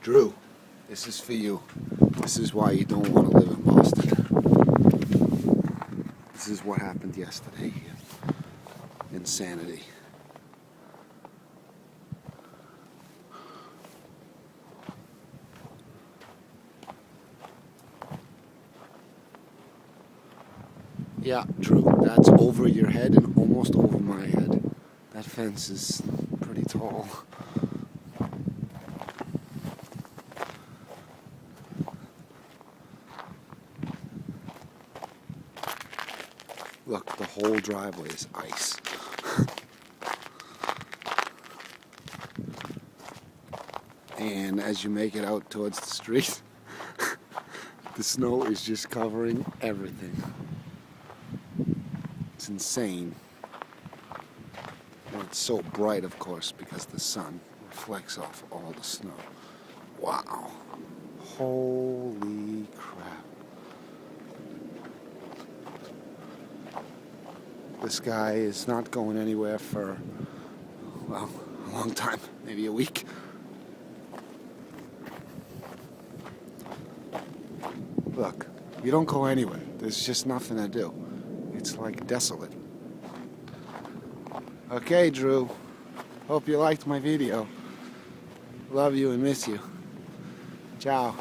Drew, this is for you. This is why you don't want to live in Boston. This is what happened yesterday here. Insanity. Yeah, Drew, that's over your head and almost over my head. That fence is pretty tall. Look, the whole driveway is ice. And as you make it out towards the street, the snow is just covering everything. It's insane. And it's so bright, of course, because the sun reflects off all the snow. Wow. Holy crap. This guy is not going anywhere for, well, a long time, maybe a week. Look, you don't go anywhere. There's just nothing to do. It's like desolate. Okay, Drew. Hope you liked my video. Love you and miss you. Ciao.